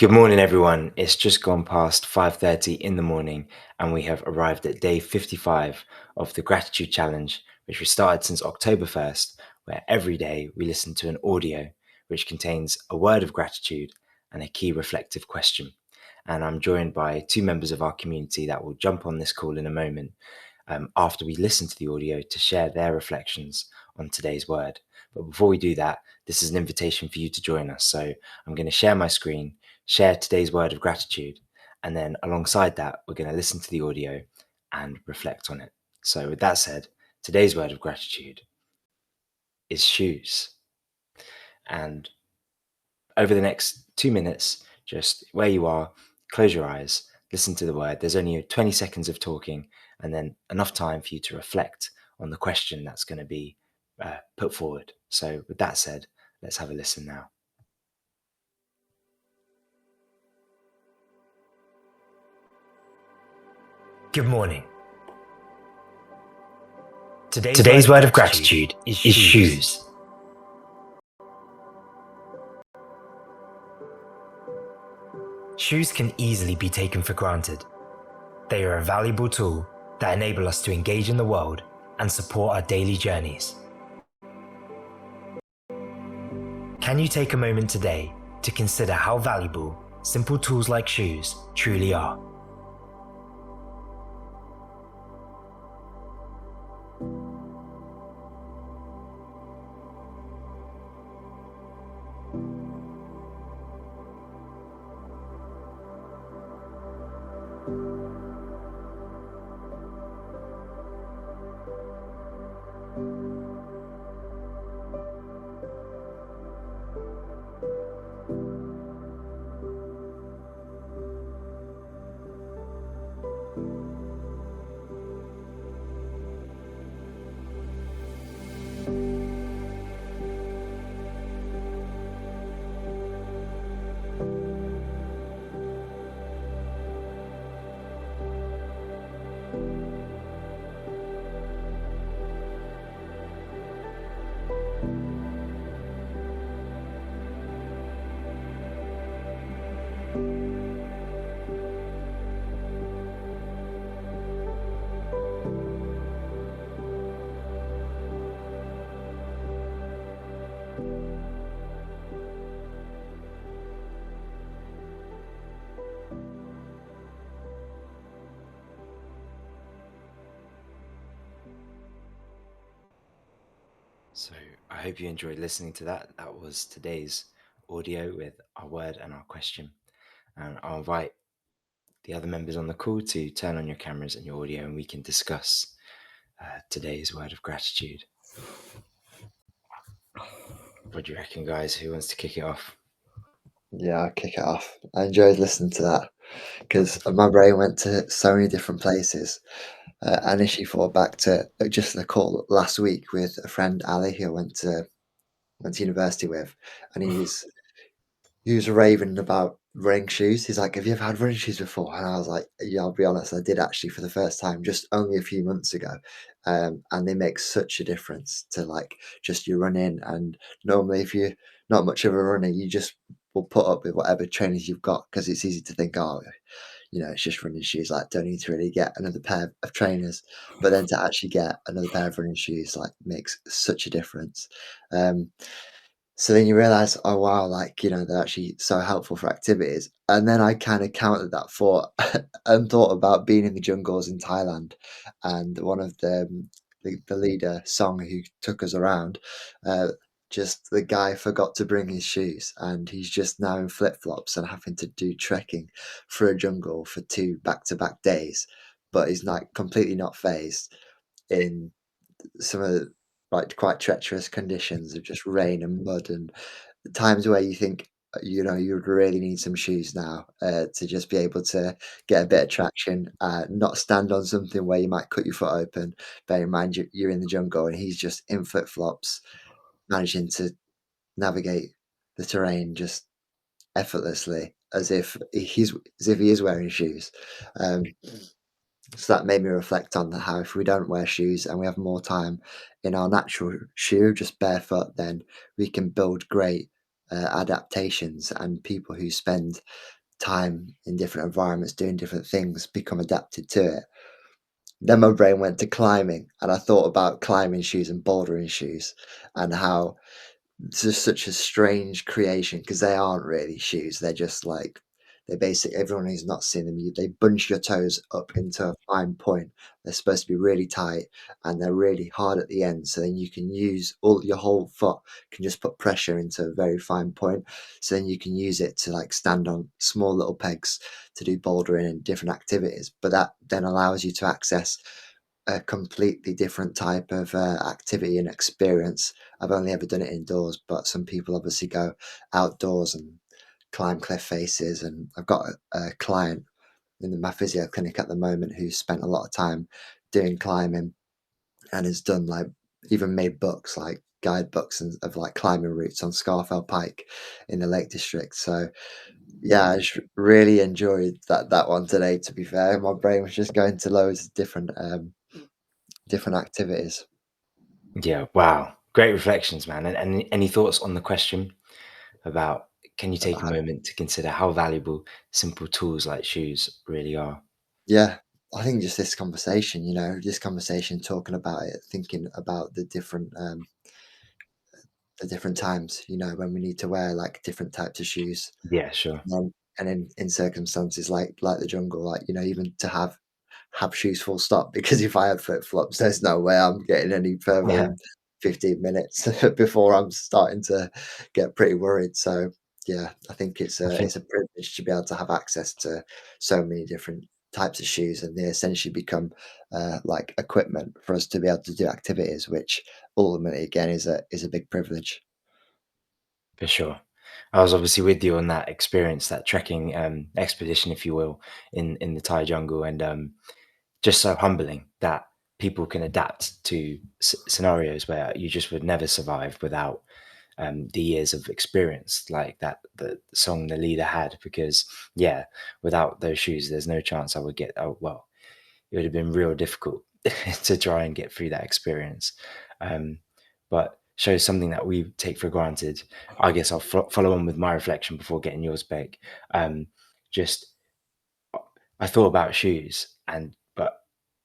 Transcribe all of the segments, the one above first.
Good morning, everyone. It's just gone past 5:30 in the morning, and we have arrived at day 55 of the Gratitude Challenge, which we started since October 1st, where every day we listen to an audio which contains a word of gratitude and a key reflective question. And I'm joined by two members of our community that will jump on this call in a moment after we listen to the audio to share their reflections on today's word. But before we do that, this is an invitation for you to join us. So I'm going to share my screen, share today's word of gratitude, and then alongside that, we're going to listen to the audio and reflect on it. So with that said, today's word of gratitude is shoes. And over the next 2 minutes, just where you are, close your eyes, listen to the word. There's only 20 seconds of talking, and then enough time for you to reflect on the question that's going to be put forward. So with that said, let's have a listen now. Good morning. Today's word of gratitude is shoes. Shoes can easily be taken for granted. They are a valuable tool that enable us to engage in the world and support our daily journeys. Can you take a moment today to consider how valuable simple tools like shoes truly are? So I hope you enjoyed listening to that. That was today's audio with our word and our question. And I'll invite the other members on the call to turn on your cameras and your audio, and we can discuss today's word of gratitude. What do you reckon, guys? Who wants to kick it off? Yeah, I'll kick it off. I enjoyed listening to that because my brain went to so many different places. I initially thought back to just the call last week with a friend, Ali, who I went to university with, and he was raving about running shoes. He's like, "Have you ever had running shoes before?" And I was like, "Yeah, I'll be honest, I did actually for the first time, just only a few months ago." And they make such a difference to like just your running. And normally, if you're not much of a runner, you just will put up with whatever trainers you've got because it's easy to think, oh, it's just running shoes. Like, don't need to really get another pair of trainers. But then to actually get another pair of running shoes, like, makes such a difference. Um, so then you realize, oh wow, like, they're actually so helpful for activities. And then I kind of countered that thought and thought about being in the jungles in Thailand. And one of the leader song who took us around, uh, just the guy forgot to bring his shoes and he's just now in flip-flops and having to do trekking through a jungle for 2 back-to-back days. But he's like completely not phased in some of the, like, quite treacherous conditions of just rain and mud and times where you think, you would really need some shoes now, to just be able to get a bit of traction, not stand on something where you might cut your foot open. Bear in mind you're in the jungle and he's just in flip-flops, managing to navigate the terrain just effortlessly as if he is wearing shoes. Um, so that made me reflect on how if we don't wear shoes and we have more time in our natural shoe, just barefoot, then we can build great adaptations, and people who spend time in different environments doing different things become adapted to it. Then my brain went to climbing, and I thought about climbing shoes and bouldering shoes, and how it's just such a strange creation because they aren't really shoes. They're just like they basically everyone who's not seen them, they bunch your toes up into a fine point. They're supposed to be really tight and they're really hard at the end. So then you can use all your whole foot can just put pressure into a very fine point. So then you can use it to like stand on small little pegs to do bouldering and different activities. But that then allows you to access a completely different type of activity and experience. I've only ever done it indoors, but some people obviously go outdoors and climb cliff faces. And I've got a client in my physio clinic at the moment who spent a lot of time doing climbing and has done like even made books like guidebooks and of like climbing routes on Scarfell Pike in the Lake District. So yeah, I just really enjoyed that one today. To be fair, my brain was just going to loads of different activities. Yeah, wow. Great reflections, man. And any thoughts on the question about can you take a Uh, moment to consider how valuable simple tools like shoes really are? yeah, I think just this conversation, this conversation talking about it, thinking about the different times, when we need to wear like different types of shoes. Yeah, sure. And in circumstances like the jungle, like, even to have shoes full stop, because if I had flip flops, there's no way I'm getting any further Yeah, than 15 minutes before I'm starting to get pretty worried. So yeah, I think I think it's a privilege to be able to have access to so many different types of shoes, and they essentially become like equipment for us to be able to do activities, which ultimately again is a big privilege. for sure. I was obviously with you on that experience, that trekking expedition, if you will, in the Thai jungle, and just so humbling that people can adapt to scenarios where you just would never survive without the years of experience, like that the song the leader had. Because yeah, without those shoes, there's no chance I would get. Oh well, it would have been real difficult to try and get through that experience. Um, but shows something that we take for granted. I guess I'll follow on with my reflection before getting yours back. Just I thought about shoes, and but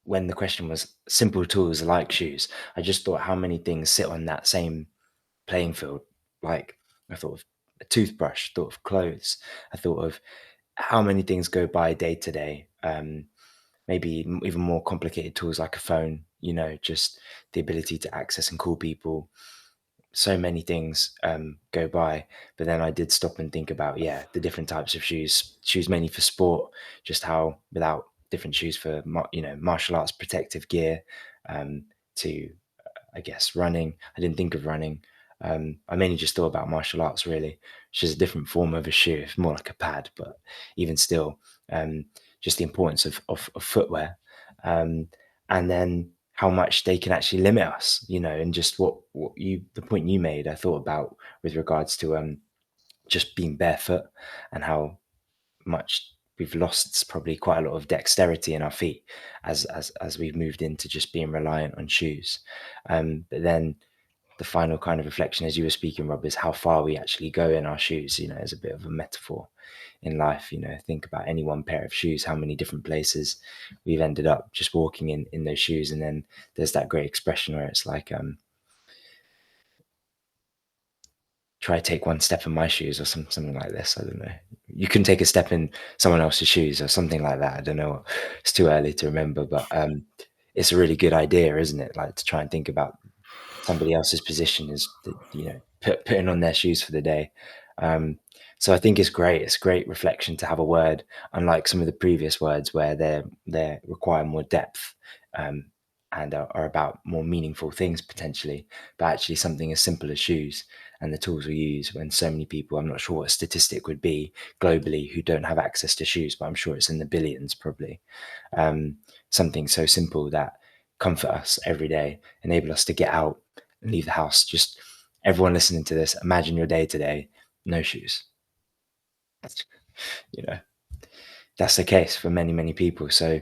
when the question was simple tools like shoes, I just thought how many things sit on that same playing field. Like I thought of a toothbrush, thought of clothes, I thought of how many things go by day to day. Maybe even more complicated tools like a phone. Just the ability to access and call people. So many things go by, but then I did stop and think about the different types of shoes mainly for sport, just how without different shoes for martial arts protective gear, to I guess running. I didn't think of running. I mainly just thought about martial arts really, which is a different form of a shoe, more like a pad, but even still, just the importance of footwear, um, and then how much they can actually limit us, and just what you the point you made. I thought about with regards to just being barefoot and how much we've lost probably quite a lot of dexterity in our feet as we've moved into just being reliant on shoes. But then the final kind of reflection as you were speaking, Rob, is how far we actually go in our shoes, as a bit of a metaphor in life. Think about any one pair of shoes, how many different places we've ended up just walking in those shoes. And then there's that great expression where it's like, try to take one step in my shoes or something like this. I don't know. You can take a step in someone else's shoes or something like that. I don't know. It's too early to remember, but it's a really good idea, isn't it? Like to try and think about somebody else's position is putting on their shoes for the day. Um, so I think it's great. It's great reflection to have a word, unlike some of the previous words where they require more depth, um, and are about more meaningful things potentially. But actually, something as simple as shoes and the tools we use when so many people, I'm not sure what a statistic would be globally, who don't have access to shoes, but I'm sure it's in the billions probably. Something so simple that comfort us every day, enable us to get out and leave the house. Just everyone listening to this, imagine your day today, no shoes. You know, that's the case for many, many people. So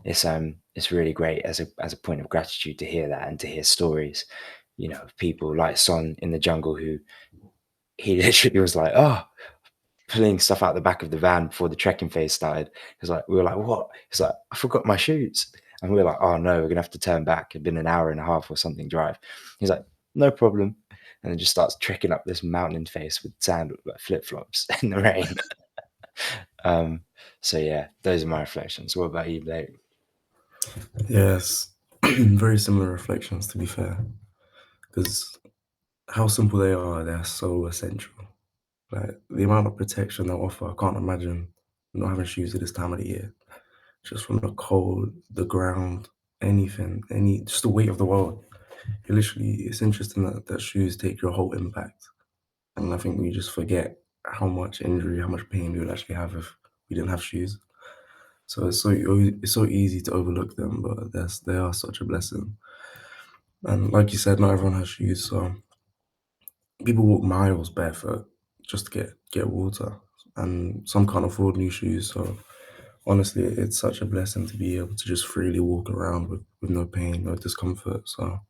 it's really great as a point of gratitude to hear that and to hear stories, of people like Son in the jungle who he literally was like, "Oh," pulling stuff out the back of the van before the trekking phase started. He's like, we were like, "What?" He's like, "I forgot my shoes." And we were like, "Oh no, we're gonna have to turn back." It'd been an hour and a half or something drive. He's like, "No problem." And then just starts trekking up this mountain face with sand, like flip flops in the rain. Um, so yeah, those are my reflections. What about you, Blake? Yes, very similar reflections, to be fair, because how simple they are, they're so essential. Like the amount of protection they offer, I can't imagine not having shoes at this time of the year. Just from the cold, the ground, anything, just the weight of the world. You literally, it's interesting that shoes take your whole impact. And I think we just forget how much injury, how much pain we would actually have if we didn't have shoes. So it's so easy to overlook them, but they are such a blessing. And like you said, not everyone has shoes, so people walk miles barefoot just to get water, and some can't afford new shoes. So honestly, it's such a blessing to be able to just freely walk around with no pain, no discomfort. So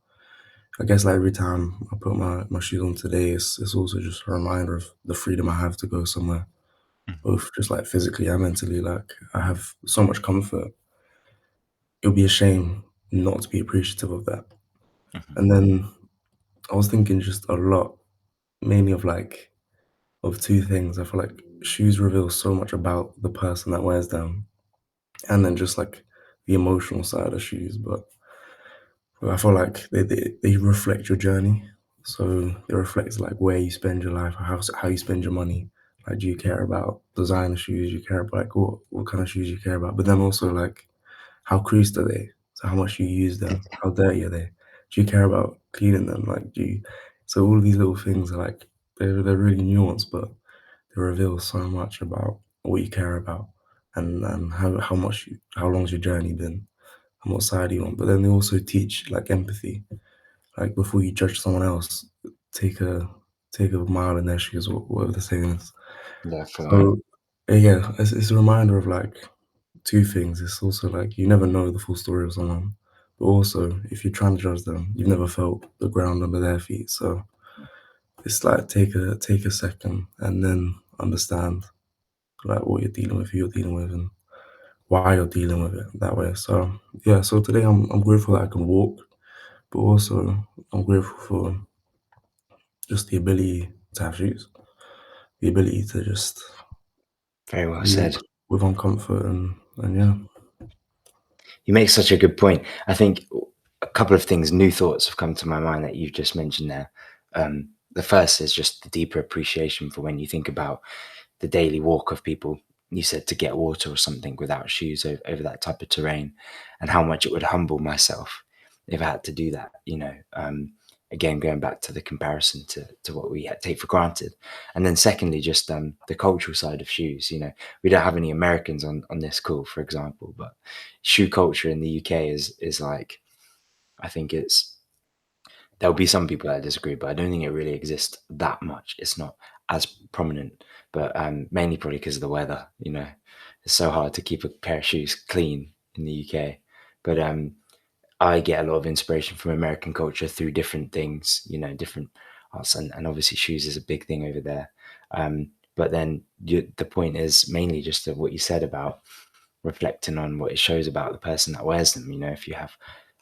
I guess like every time I put my shoes on today, it's also just a reminder of the freedom I have to go somewhere, both just like physically and mentally. Like I have so much comfort. It would be a shame not to be appreciative of that. Mhm. And then I was thinking just a lot, mainly of two things. I feel like shoes reveal so much about the person that wears them, and then just like the emotional side of shoes. But I feel like they reflect your journey. So it reflects like where you spend your life, how you spend your money. Like, do you care about designer shoes? You care about like what kind of shoes you care about? But then also like how creased are they? So how much you use them? How dirty are they? Do you care about cleaning them? Like do you? So all of these little things are like they're really nuanced, but they reveal so much about what you care about and how long's your journey been and what side you on. But then they also teach like empathy. Like before you judge someone else, take a take a mile in their shoes or whatever the saying is. Definitely. So yeah, it's a reminder of like two things. It's also like you never know the full story of someone. But also if you're trying to judge them, you've never felt the ground under their feet. So it's like take a second and then understand like what you're dealing with, who you're dealing with, and why you're dealing with it that way. So yeah, so today I'm grateful that I can walk, but also I'm grateful for just the ability to have shoes, the ability to just Very well walk said. with comfort and yeah, You make such a good point. I think a couple of things, new thoughts have come to my mind that you've just mentioned there. The first is just the deeper appreciation for when you think about the daily walk of people. You said to get water or something without shoes over that type of terrain, and how much it would humble myself if I had to do that. Again, going back to the comparison to what we take for granted, and then secondly, just the cultural side of shoes. We don't have any Americans on this call, for example, but shoe culture in the UK is like, I think it's there'll be some people that disagree, but I don't think it really exists that much. It's not as prominent, but mainly probably because of the weather. It's so hard to keep a pair of shoes clean in the UK. But I get a lot of inspiration from American culture through different things, different arts, and obviously shoes is a big thing over there. But then the point is mainly just of what you said about reflecting on what it shows about the person that wears them. If you have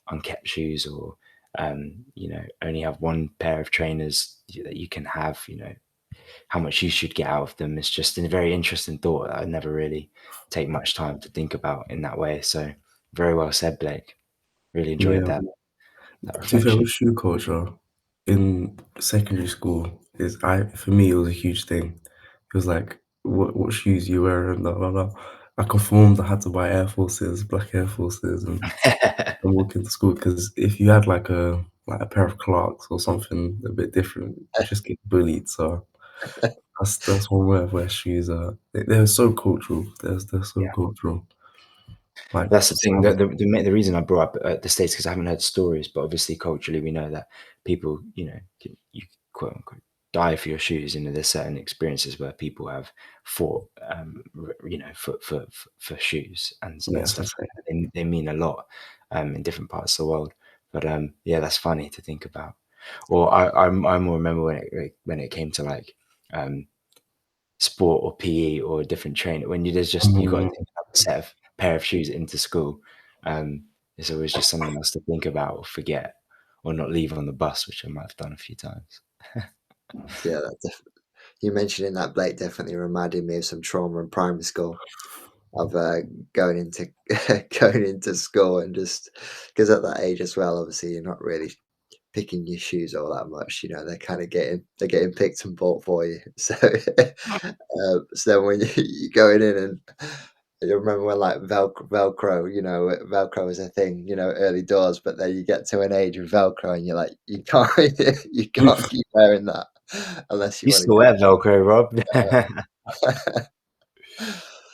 unkept shoes or only have one pair of trainers that you can have, how much you should get out of them. It's just a very interesting thought that I never really take much time to think about in that way. So very well said, Blake. Really enjoyed yeah. that To be fair, reflection. with shoe culture in secondary school is I for me it was a huge thing. It was like what shoes you wear and blah blah blah. I conformed. I had to buy Air Forces, black Air Forces, and walk into school because if you had like a pair of Clarks or something a bit different, you just get bullied. So that's one way of where shoes are. They're so cultural. They're so cultural. Like That's the thing. The, sandals. the, the reason I brought up the States because I haven't heard stories, but obviously culturally we know that people, you quote unquote die for your shoes. There's certain experiences where people have fought, for shoes and Yeah, stuff. that's it. They mean a lot in different parts of the world. But yeah, that's funny to think about. Or I more remember when it came to like sport or PE or a different trainer. When there's just you got to take a pair of shoes into school. It's always just something else to think about or forget or not leave on the bus, which I might have done a few times. Yeah, you mentioning that, Blake, definitely reminded me of some trauma in primary school of going into going into school, and just because at that age as well, obviously you're not really picking your shoes all that much. You know, they're getting picked and bought for you. So so then when you're going in, and you remember when like Velcro, you know, Velcro was a thing, you know, early doors, but then you get to an age of Velcro and you're like, you can't you can't keep wearing that unless you You want to still wear Velcro, Rob? go.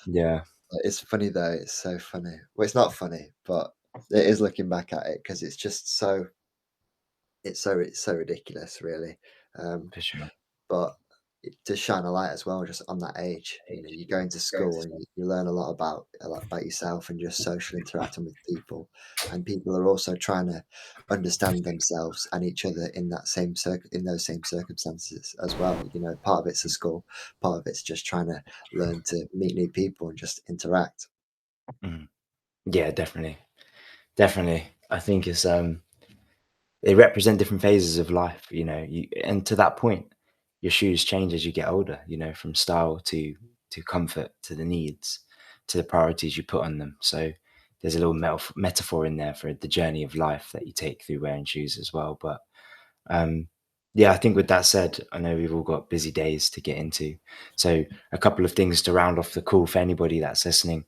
Yeah, It's funny though. It's so funny. Well, it's not funny, but it is looking back at it, because it's just so it's so ridiculous, really. Um, for sure. but to shine a light as well, just on that age, you know, you go into school and you learn a lot about yourself and just social interacting with people, and people are also trying to understand themselves and each other in in those same circumstances as well. You know, part of it's the school, part of it's just trying to learn to meet new people and just interact. Mhm. Yeah, definitely, definitely. I think it's they represent different phases of life, you know. And to that point, your shoes change as you get older, you know, from style to comfort to the needs to the priorities you put on them. So there's a little metaphor in there for the journey of life that you take through wearing shoes as well. But um, yeah, I think with that said, I know we've all got busy days to get into. So a couple of things to round off the call for anybody that's listening.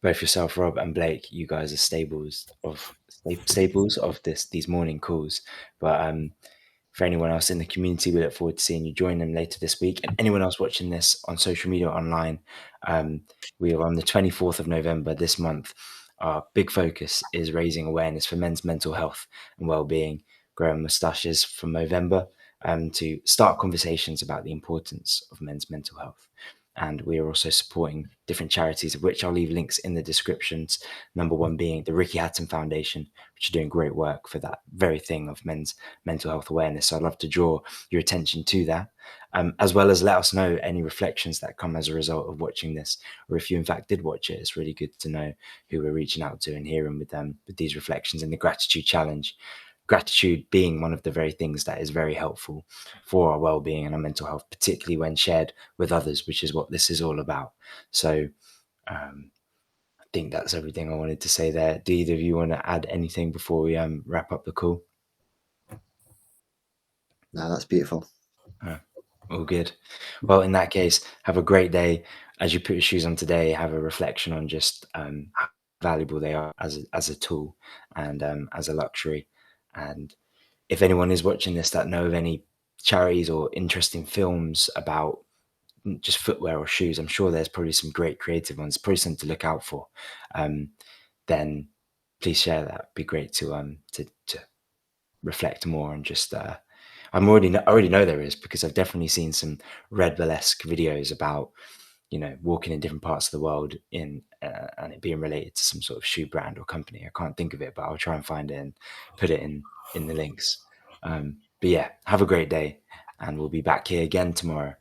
Both yourself, Rob, and Blake, you guys are staples of these morning calls. But for anyone else in the community, we look forward to seeing you join them later this week. And anyone else watching this on social media online, um, we are on the 24th of November this month. Our big focus is raising awareness for men's mental health and well-being, growing moustaches from November, to start conversations about the importance of men's mental health. And we are also supporting different charities, of which I'll leave links in the descriptions. Number one being the Ricky Hatton Foundation, which are doing great work for that very thing of men's mental health awareness. So I'd love to draw your attention to that, as well as let us know any reflections that come as a result of watching this, or if you in fact did watch it. It's really good to know who we're reaching out to and hearing with them with these reflections in the gratitude challenge. Gratitude being one of the very things that is very helpful for our well-being and our mental health, particularly when shared with others, which is what this is all about. So I think that's everything I wanted to say there. Do either of you want to add anything before we wrap up the call? No, that's beautiful. All good. Well, in that case, have a great day. As you put your shoes on today, have a reflection on just how valuable they are as a tool and as a luxury. And if anyone is watching this that know of any charities or interesting films about just footwear or shoes, I'm sure there's probably some great creative ones, probably something to look out for. Then please share that. It'd be great to reflect more and just I already know there is, because I've definitely seen some Red Bull-esque videos about, you know, walking in different parts of the world and it being related to some sort of shoe brand or company. I can't think of it, but I'll try and find it and put it in the links. But yeah, have a great day, and we'll be back here again tomorrow.